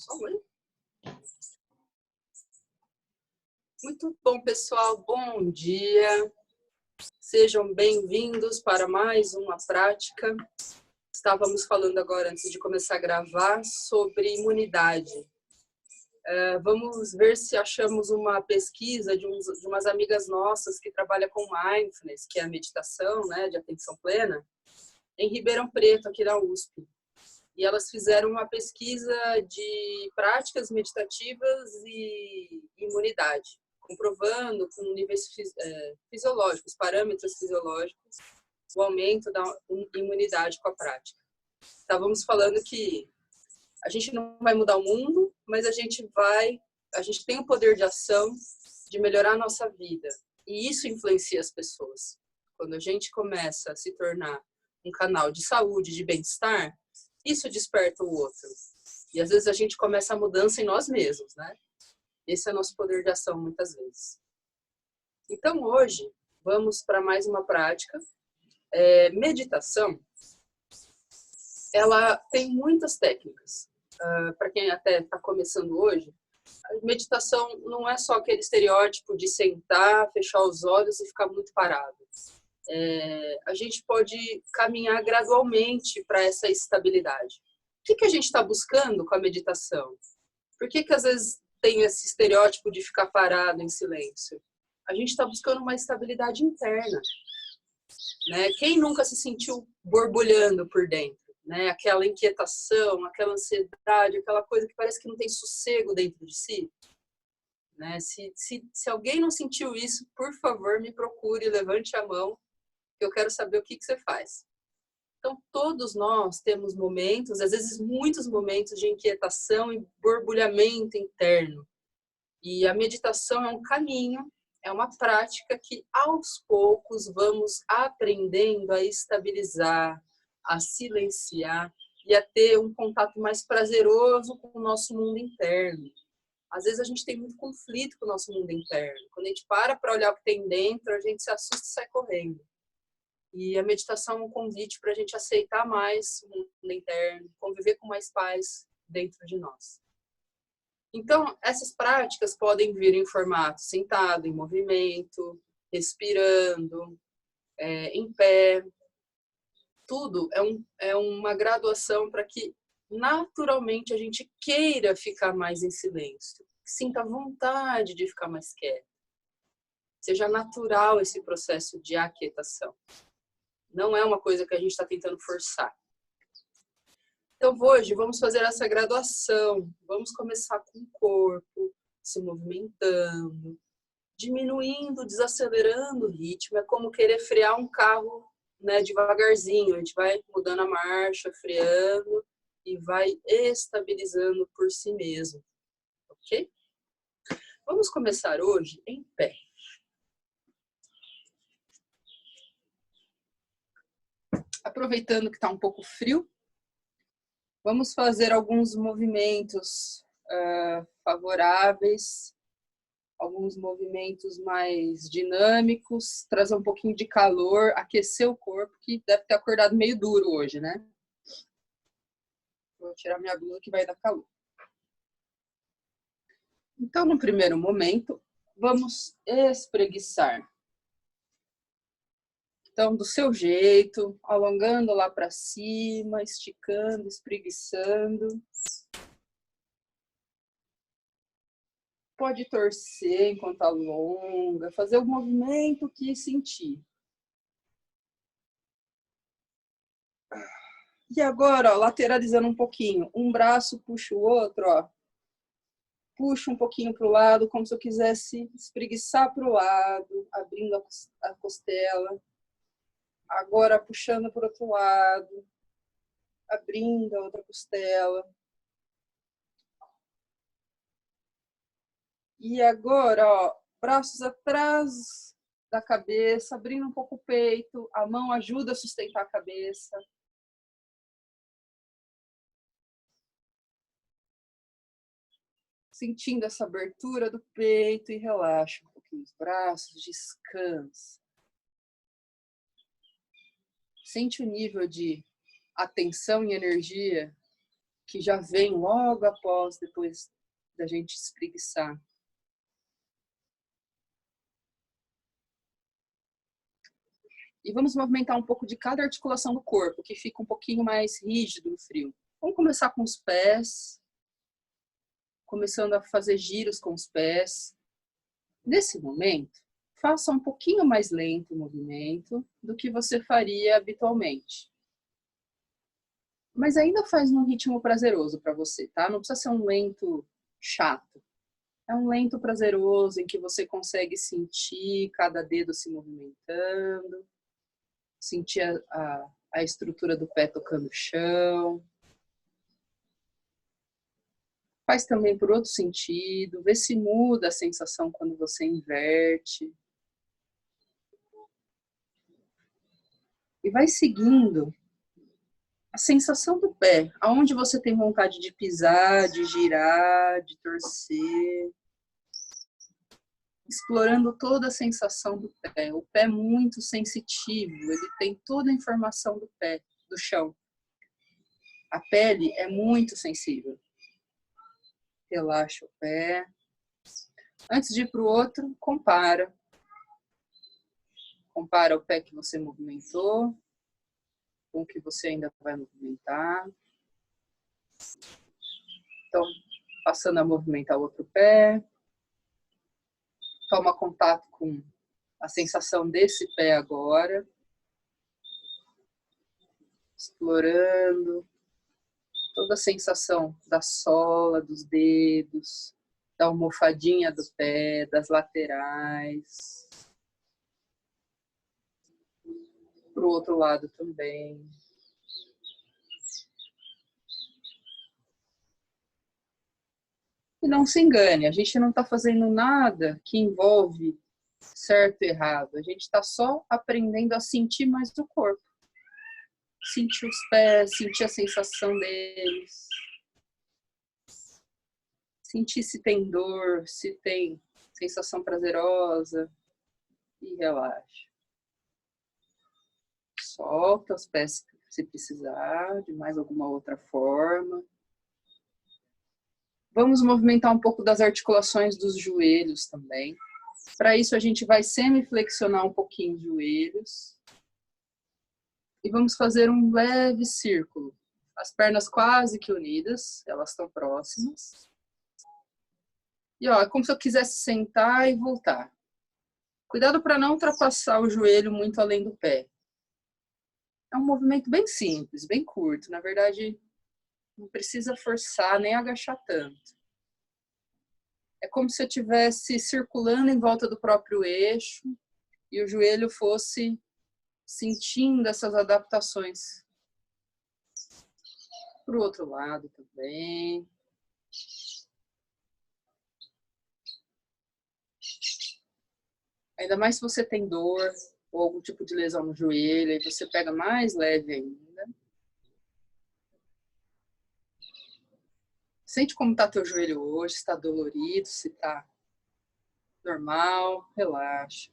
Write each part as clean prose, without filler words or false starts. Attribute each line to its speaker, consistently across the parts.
Speaker 1: Só um oi. Muito bom, pessoal. Bom dia. Sejam bem-vindos para mais uma prática. Estávamos falando agora, antes de começar a gravar, sobre imunidade. Vamos ver se achamos uma pesquisa de umas amigas nossas que trabalham com mindfulness, que é a meditação, né, de atenção plena, em Ribeirão Preto, aqui na USP. E elas fizeram uma pesquisa de práticas meditativas e imunidade, comprovando com níveis fisiológicos, parâmetros fisiológicos, o aumento da imunidade com a prática. Estávamos falando que a gente não vai mudar o mundo, mas a gente tem o poder de ação de melhorar a nossa vida. E isso influencia as pessoas. Quando a gente começa a se tornar um canal de saúde, de bem-estar, isso desperta o outro. E às vezes a gente começa a mudança em nós mesmos, né? Esse é o nosso poder de ação, muitas vezes. Então, hoje, vamos para mais uma prática. Meditação, ela tem muitas técnicas. Para quem até está começando hoje, a meditação não é só aquele estereótipo de sentar, fechar os olhos e ficar muito parado. A gente pode caminhar gradualmente para essa estabilidade. O que a gente está buscando com a meditação? Por que às vezes tem esse estereótipo de ficar parado em silêncio? A gente está buscando uma estabilidade interna, né? Quem nunca se sentiu borbulhando por dentro, né? Aquela inquietação, aquela ansiedade, aquela coisa que parece que não tem sossego dentro de si, né? Se alguém não sentiu isso, por favor, me procure, levante a mão, que eu quero saber o que você faz. Então, todos nós temos momentos, às vezes muitos momentos de inquietação e borbulhamento interno. E a meditação é um caminho, é uma prática que aos poucos vamos aprendendo a estabilizar, a silenciar e a ter um contato mais prazeroso com o nosso mundo interno. Às vezes a gente tem muito conflito com o nosso mundo interno. Quando a gente para olhar o que tem dentro, a gente se assusta e sai correndo. E a meditação é um convite para a gente aceitar mais o mundo interno, conviver com mais paz dentro de nós. Então, essas práticas podem vir em formato sentado, em movimento, respirando, em pé. Tudo é uma graduação para que naturalmente a gente queira ficar mais em silêncio, sinta vontade de ficar mais quieto. Seja natural esse processo de aquietação. Não é uma coisa que a gente está tentando forçar. Então, hoje, vamos fazer essa graduação. Vamos começar com o corpo, se movimentando, diminuindo, desacelerando o ritmo. É como querer frear um carro, né, devagarzinho. A gente vai mudando a marcha, freando e vai estabilizando por si mesmo. Ok? Vamos começar hoje em pé. Aproveitando que está um pouco frio, vamos fazer alguns movimentos favoráveis, alguns movimentos mais dinâmicos, trazer um pouquinho de calor, aquecer o corpo, que deve ter acordado meio duro hoje, né? Vou tirar minha blusa que vai dar calor. Então, no primeiro momento, vamos espreguiçar. Então, do seu jeito, alongando lá para cima, esticando, espreguiçando. Pode torcer enquanto alonga, fazer o movimento que sentir. E agora, ó, lateralizando um pouquinho. Um braço puxa o outro, ó. Puxa um pouquinho para o lado, como se eu quisesse espreguiçar para o lado, abrindo a costela. Agora puxando para o outro lado, abrindo a outra costela. E agora, ó, braços atrás da cabeça, abrindo um pouco o peito, a mão ajuda a sustentar a cabeça. Sentindo essa abertura do peito e relaxa um pouquinho os braços, descansa. Sente o nível de atenção e energia que já vem logo após, depois da gente espreguiçar. E vamos movimentar um pouco de cada articulação do corpo, que fica um pouquinho mais rígido no frio. Vamos começar com os pés, começando a fazer giros com os pés. Nesse momento, faça um pouquinho mais lento o movimento do que você faria habitualmente. Mas ainda faz num ritmo prazeroso para você, tá? Não precisa ser um lento chato. É um lento prazeroso em que você consegue sentir cada dedo se movimentando, sentir a estrutura do pé tocando o chão. Faz também por outro sentido, vê se muda a sensação quando você inverte. E vai seguindo a sensação do pé, aonde você tem vontade de pisar, de girar, de torcer. Explorando toda a sensação do pé. O pé é muito sensitivo, ele tem toda a informação do pé, do chão. A pele é muito sensível. Relaxa o pé. Antes de ir para o outro, compara. Compara o pé que você movimentou com o que você ainda vai movimentar. Então, passando a movimentar o outro pé. Toma contato com a sensação desse pé agora. Explorando toda a sensação da sola, dos dedos, da almofadinha do pé, das laterais. Para o outro lado também. E não se engane, a gente não está fazendo nada que envolve certo e errado. A gente está só aprendendo a sentir mais o corpo. Sentir os pés, sentir a sensação deles. Sentir se tem dor, se tem sensação prazerosa. E relaxa. Solta os pés se precisar, de mais alguma outra forma. Vamos movimentar um pouco das articulações dos joelhos também. Para isso, a gente vai semiflexionar um pouquinho os joelhos. E vamos fazer um leve círculo. As pernas quase que unidas, elas estão próximas. E ó, é como se eu quisesse sentar e voltar. Cuidado para não ultrapassar o joelho muito além do pé. É um movimento bem simples, bem curto. Na verdade, não precisa forçar nem agachar tanto. É como se eu estivesse circulando em volta do próprio eixo e o joelho fosse sentindo essas adaptações. Para o outro lado também. Ainda mais se você tem dor ou algum tipo de lesão no joelho, aí você pega mais leve ainda. Sente como está teu joelho hoje, se está dolorido, se está normal, relaxa.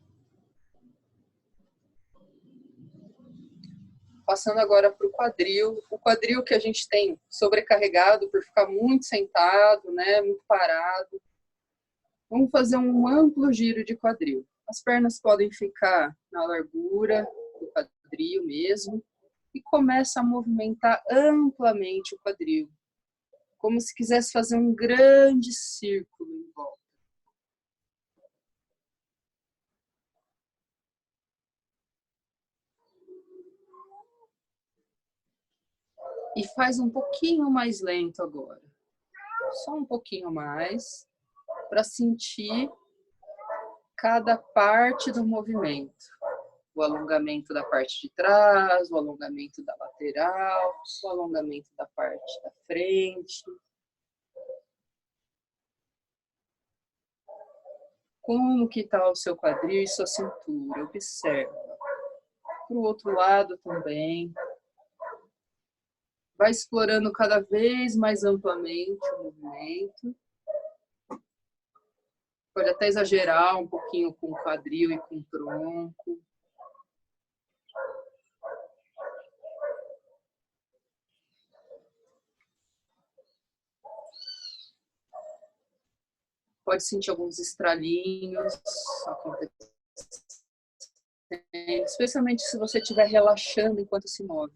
Speaker 1: Passando agora para o quadril que a gente tem sobrecarregado por ficar muito sentado, né, muito parado. Vamos fazer um amplo giro de quadril. As pernas podem ficar na largura do quadril mesmo e começa a movimentar amplamente o quadril, como se quisesse fazer um grande círculo em volta. E faz um pouquinho mais lento agora. Só um pouquinho mais, para sentir cada parte do movimento. O alongamento da parte de trás, o alongamento da lateral, o alongamento da parte da frente. Como que está o seu quadril e sua cintura? Observa. Para o outro lado também. Vai explorando cada vez mais amplamente o movimento. Pode até exagerar um pouquinho com o quadril e com o tronco. Pode sentir alguns estralinhos acontecendo, especialmente se você estiver relaxando enquanto se move.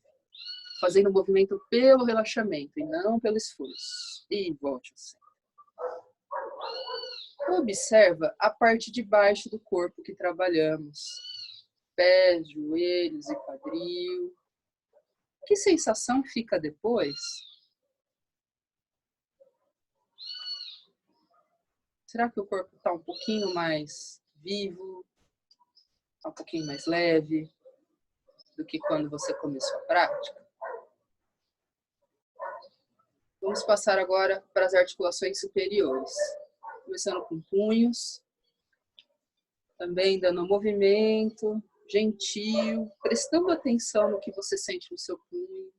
Speaker 1: Fazendo o movimento pelo relaxamento e não pelo esforço. E volte ao centro. Observa a parte de baixo do corpo que trabalhamos. Pés, joelhos e quadril. Que sensação fica depois? Será que o corpo está um pouquinho mais vivo? Está um pouquinho mais leve do que quando você começou a prática? Vamos passar agora para as articulações superiores. Começando com punhos. Também dando um movimento gentil, prestando atenção no que você sente no seu punho.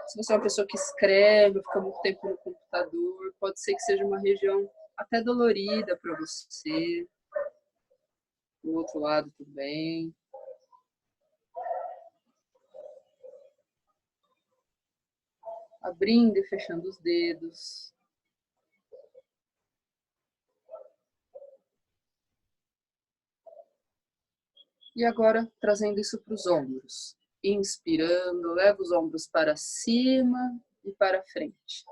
Speaker 1: Se você é uma pessoa que escreve, fica muito tempo no computador, pode ser que seja uma região até dolorida para você. Do outro lado também. Abrindo e fechando os dedos. E agora, trazendo isso para os ombros. Inspirando, leva os ombros para cima e para frente.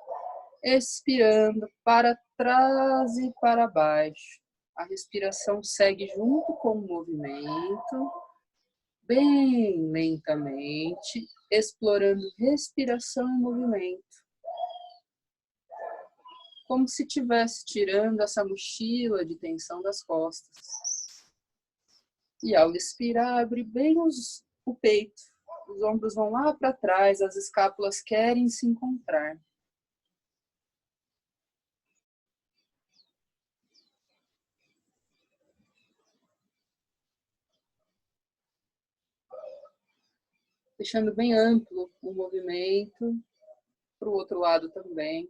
Speaker 1: Expirando, para trás e para baixo. A respiração segue junto com o movimento, bem lentamente, explorando respiração e movimento. Como se estivesse tirando essa mochila de tensão das costas. E ao expirar, abre bem o peito. Os ombros vão lá para trás, as escápulas querem se encontrar. Deixando bem amplo o movimento, para o outro lado também.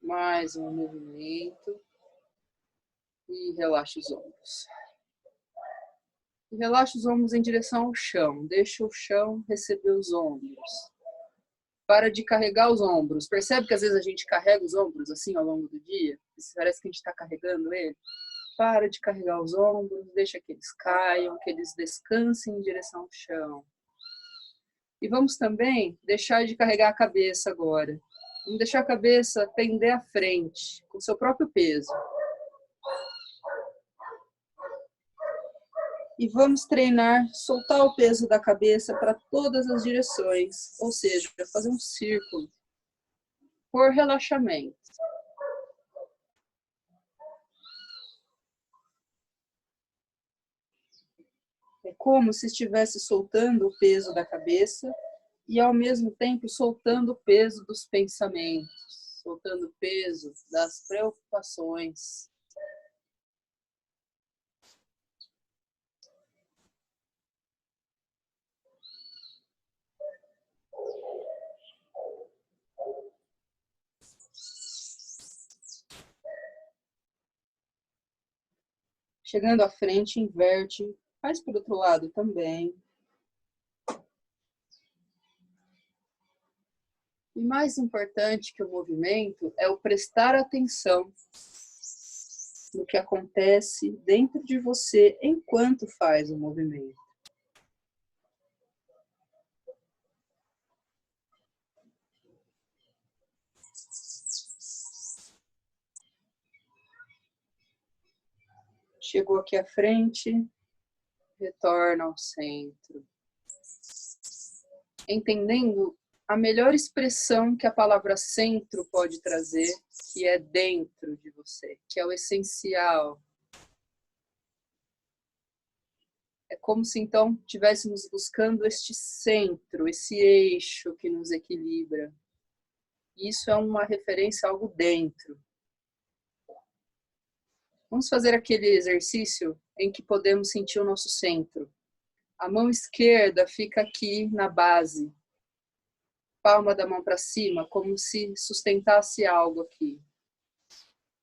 Speaker 1: Mais um movimento. E relaxa os ombros. E relaxa os ombros em direção ao chão. Deixa o chão receber os ombros. Para de carregar os ombros. Percebe que às vezes a gente carrega os ombros assim ao longo do dia? Parece que a gente está carregando ele. Para de carregar os ombros, deixa que eles caiam, que eles descansem em direção ao chão. E vamos também deixar de carregar a cabeça agora. Vamos deixar a cabeça pender à frente, com seu próprio peso. E vamos treinar, soltar o peso da cabeça para todas as direções, ou seja, fazer um círculo, por relaxamento. É como se estivesse soltando o peso da cabeça e ao mesmo tempo soltando o peso dos pensamentos, soltando o peso das preocupações. Chegando à frente, inverte, faz para o outro lado também. E mais importante que o movimento é o prestar atenção no que acontece dentro de você enquanto faz o movimento. Chegou aqui à frente, retorna ao centro. Entendendo a melhor expressão que a palavra centro pode trazer, que é dentro de você, que é o essencial. É como se então estivéssemos buscando este centro, esse eixo que nos equilibra. Isso é uma referência a algo dentro. Vamos fazer aquele exercício em que podemos sentir o nosso centro. A mão esquerda fica aqui na base. Palma da mão para cima, como se sustentasse algo aqui.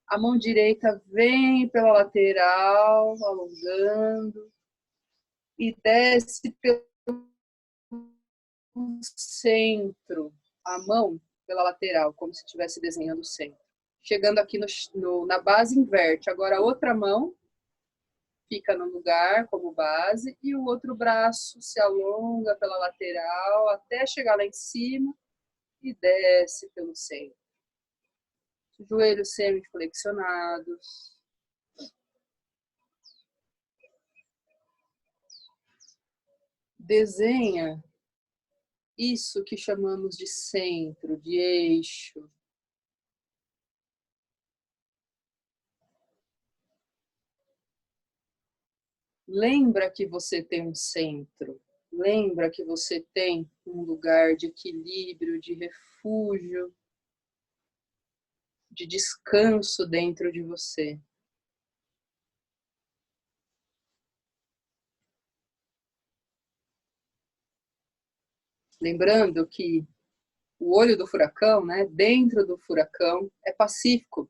Speaker 1: A mão direita vem pela lateral, alongando, e desce pelo centro. A mão pela lateral, como se estivesse desenhando o centro. Chegando aqui na base, inverte. Agora a outra mão fica no lugar como base e o outro braço se alonga pela lateral até chegar lá em cima e desce pelo centro. Joelhos semi-flexionados. Desenha isso que chamamos de centro, de eixo. Lembra que você tem um centro. Lembra que você tem um lugar de equilíbrio, de refúgio, de descanso dentro de você. Lembrando que o olho do furacão, né, dentro do furacão, é pacífico.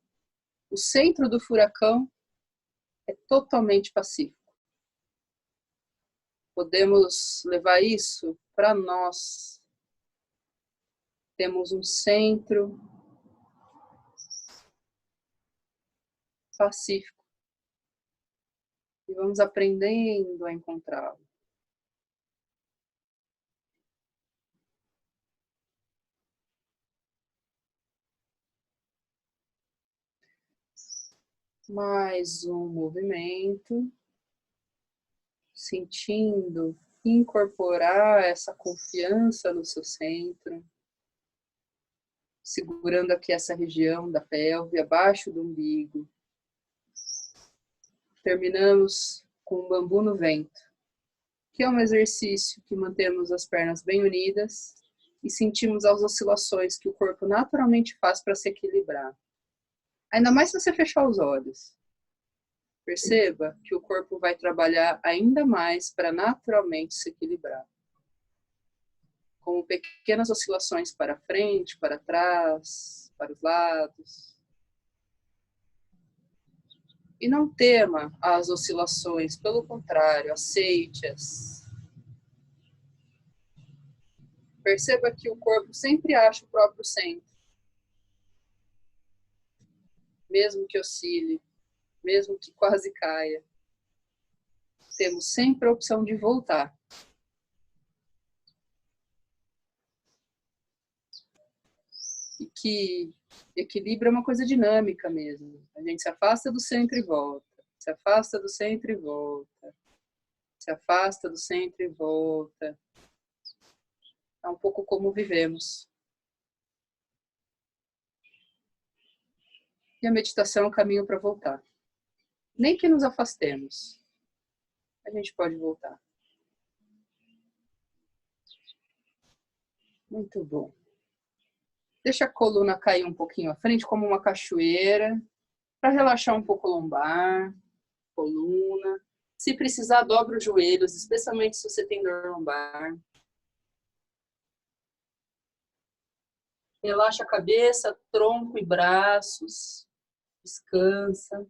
Speaker 1: O centro do furacão é totalmente pacífico. Podemos levar isso para nós. Temos um centro pacífico e vamos aprendendo a encontrá-lo. Mais um movimento, sentindo incorporar essa confiança no seu centro, segurando aqui essa região da pelve, abaixo do umbigo. Terminamos com o bambu no vento, que é um exercício que mantemos as pernas bem unidas e sentimos as oscilações que o corpo naturalmente faz para se equilibrar. Ainda mais se você fechar os olhos. Perceba que o corpo vai trabalhar ainda mais para naturalmente se equilibrar. Com pequenas oscilações para frente, para trás, para os lados. E não tema as oscilações, pelo contrário, aceite-as. Perceba que o corpo sempre acha o próprio centro. Mesmo que oscile, mesmo que quase caia. Temos sempre a opção de voltar. E que equilíbrio é uma coisa dinâmica mesmo. A gente se afasta do centro e volta. Se afasta do centro e volta. Se afasta do centro e volta. É um pouco como vivemos. E a meditação é um caminho para voltar. Nem que nos afastemos, a gente pode voltar. Muito bom. Deixa a coluna cair um pouquinho à frente, como uma cachoeira, para relaxar um pouco o lombar, coluna. Se precisar, dobra os joelhos, especialmente se você tem dor lombar. Relaxa a cabeça, tronco e braços. Descansa.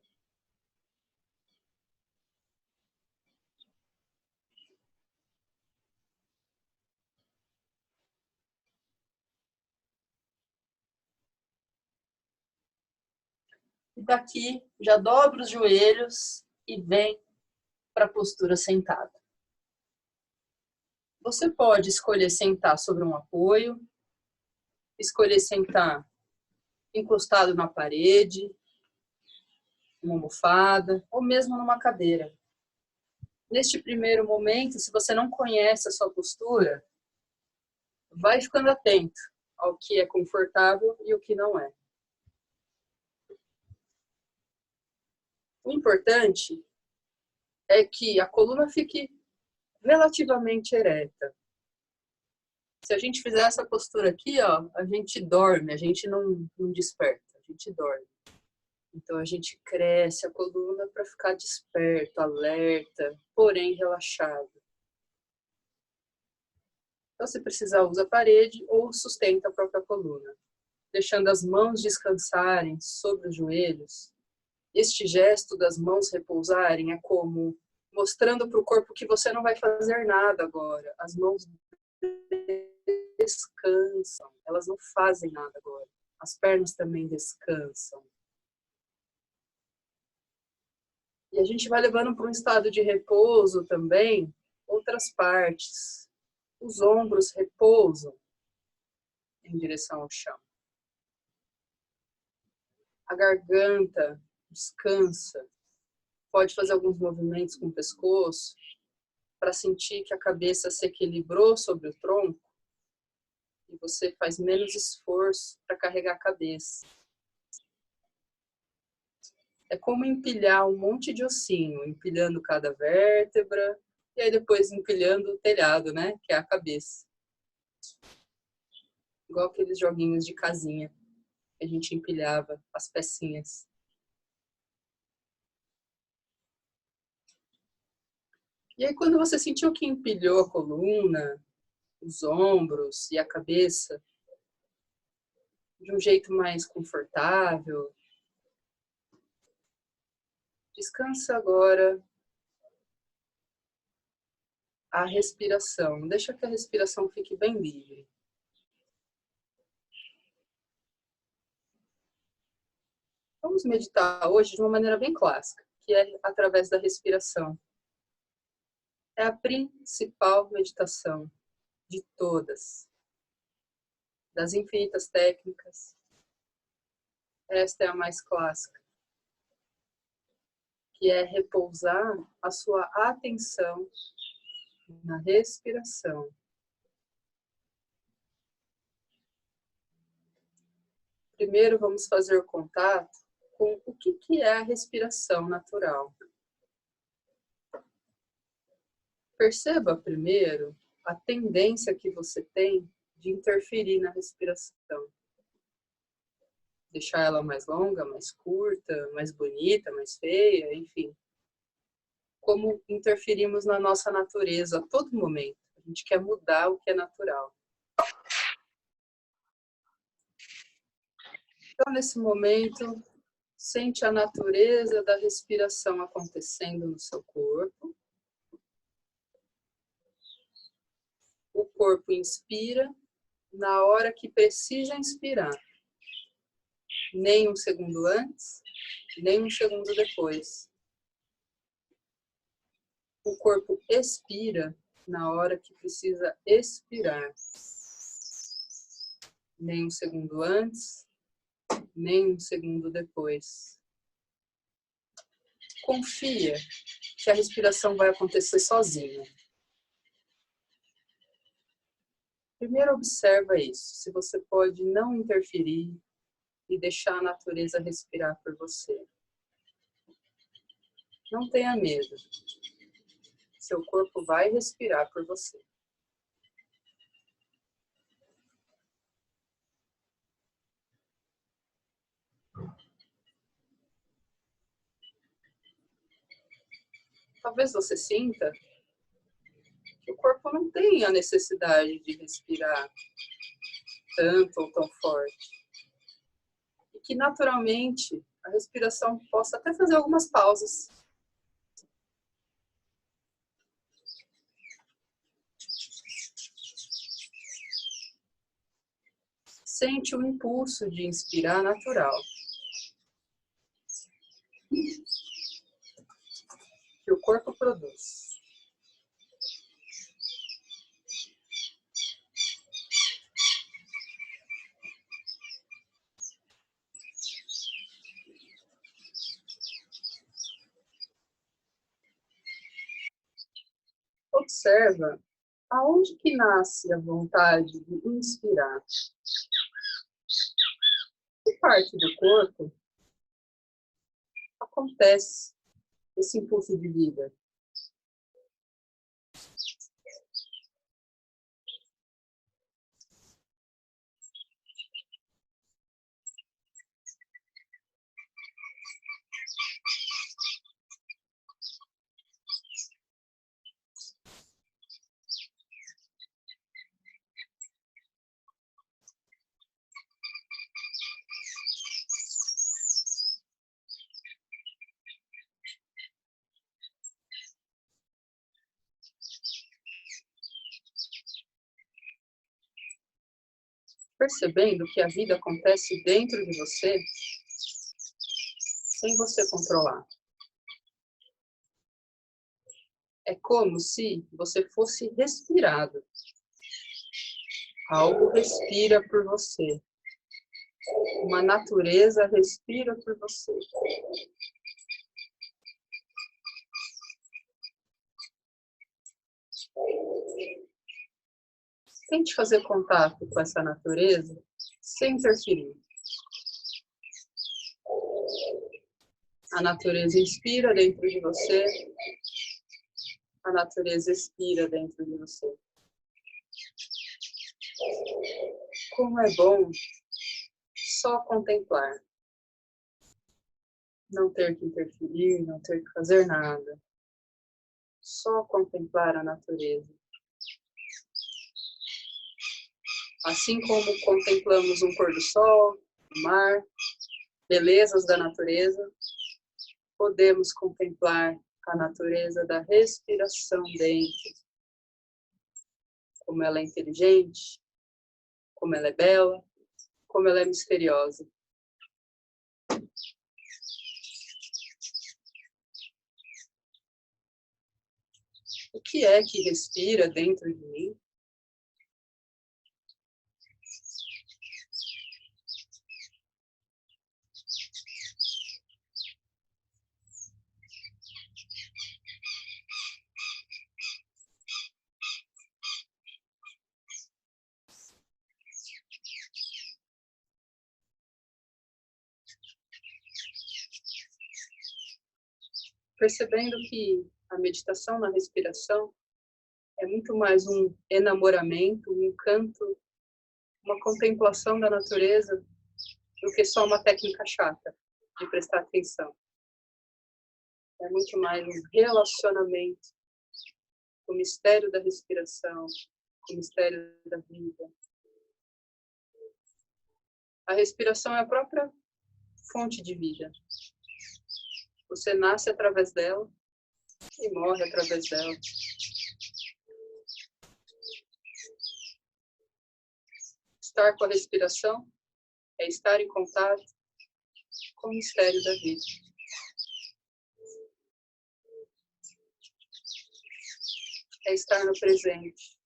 Speaker 1: E daqui, já dobra os joelhos e vem para a postura sentada. Você pode escolher sentar sobre um apoio, escolher sentar encostado na parede, numa almofada, ou mesmo numa cadeira. Neste primeiro momento, se você não conhece a sua postura, vai ficando atento ao que é confortável e o que não é. O importante é que a coluna fique relativamente ereta. Se a gente fizer essa postura aqui, ó, a gente dorme, a gente não desperta, a gente dorme. Então a gente cresce a coluna para ficar desperto, alerta, porém relaxado. Então, se precisar, usa a parede ou sustenta a própria coluna, deixando as mãos descansarem sobre os joelhos Este gesto das mãos repousarem é como mostrando para o corpo que você não vai fazer nada agora. As mãos descansam, elas não fazem nada agora. As pernas também descansam. E a gente vai levando para um estado de repouso também outras partes. Os ombros repousam em direção ao chão. A garganta descansa. Pode fazer alguns movimentos com o pescoço para sentir que a cabeça se equilibrou sobre o tronco e você faz menos esforço para carregar a cabeça. É como empilhar um monte de ossinho, empilhando cada vértebra e aí depois empilhando o telhado, né, que é a cabeça. Igual aqueles joguinhos de casinha que a gente empilhava as pecinhas. E aí quando você sentiu que empilhou a coluna, os ombros e a cabeça de um jeito mais confortável, descansa agora a respiração. Deixa que a respiração fique bem livre. Vamos meditar hoje de uma maneira bem clássica, que é através da respiração. É a principal meditação de todas, das infinitas técnicas. Esta é a mais clássica, que é repousar a sua atenção na respiração. Primeiro vamos fazer contato com o que é a respiração natural. Perceba primeiro a tendência que você tem de interferir na respiração. Deixar ela mais longa, mais curta, mais bonita, mais feia, enfim. Como interferimos na nossa natureza a todo momento. A gente quer mudar o que é natural. Então, nesse momento, sente a natureza da respiração acontecendo no seu corpo. O corpo inspira na hora que precisa inspirar. Nem um segundo antes, nem um segundo depois. O corpo expira na hora que precisa expirar. Nem um segundo antes, nem um segundo depois. Confia que a respiração vai acontecer sozinha. Primeiro observa isso, se você pode não interferir e deixar a natureza respirar por você. Não tenha medo. Seu corpo vai respirar por você. Talvez você sinta que o corpo não tem a necessidade de respirar tanto ou tão forte. E que naturalmente a respiração possa até fazer algumas pausas. Sente o impulso de inspirar natural. Que o corpo produz. Observa aonde que nasce a vontade de inspirar. Que parte do corpo acontece esse impulso de vida? percebendo que a vida acontece dentro de você, sem você controlar. É como se você fosse respirado. Algo respira por você. Uma natureza respira por você. Tente fazer contato com essa natureza sem interferir. A natureza inspira dentro de você. A natureza expira dentro de você. Como é bom só contemplar. Não ter que interferir, não ter que fazer nada. Só contemplar a natureza. Assim como contemplamos um pôr do sol, o mar, belezas da natureza, podemos contemplar a natureza da respiração dentro. Como ela é inteligente, como ela é bela, como ela é misteriosa. O que é que respira dentro de mim? Percebendo que a meditação na respiração é muito mais um enamoramento, um encanto, uma contemplação da natureza, do que só uma técnica chata de prestar atenção. É muito mais um relacionamento com o mistério da respiração, com o mistério da vida. A respiração é a própria fonte de vida. Você nasce através dela e morre através dela. Estar com a respiração é estar em contato com o mistério da vida. É estar no presente,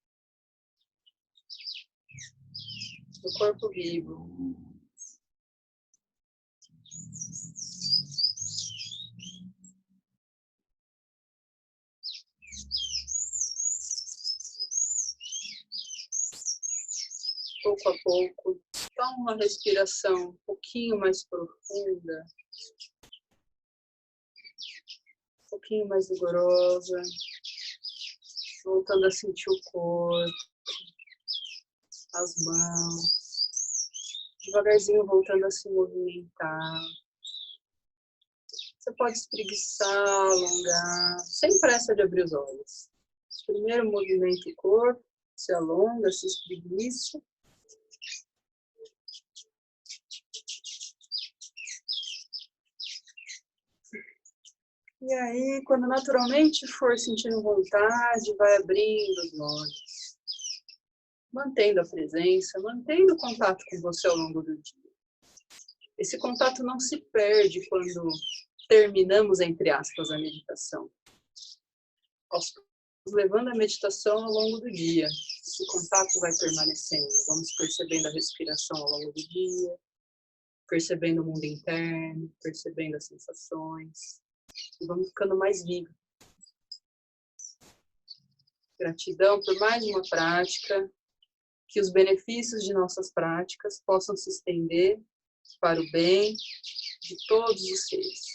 Speaker 1: no corpo vivo. Pouco a pouco, toma uma respiração um pouquinho mais profunda, um pouquinho mais vigorosa, voltando a sentir o corpo, as mãos, devagarzinho voltando a se movimentar. Você pode espreguiçar, alongar, sem pressa de abrir os olhos. Primeiro movimenta o corpo, se alonga, se espreguiça. E aí, quando naturalmente for sentindo vontade, vai abrindo os olhos. Mantendo a presença, mantendo o contato com você ao longo do dia. Esse contato não se perde quando terminamos, entre aspas, a meditação. Nós levando a meditação ao longo do dia. Esse contato vai permanecendo. Vamos percebendo a respiração ao longo do dia, percebendo o mundo interno, percebendo as sensações. E vamos ficando mais vivos. Gratidão por mais uma prática. Que os benefícios de nossas práticas possam se estender para o bem de todos os seres.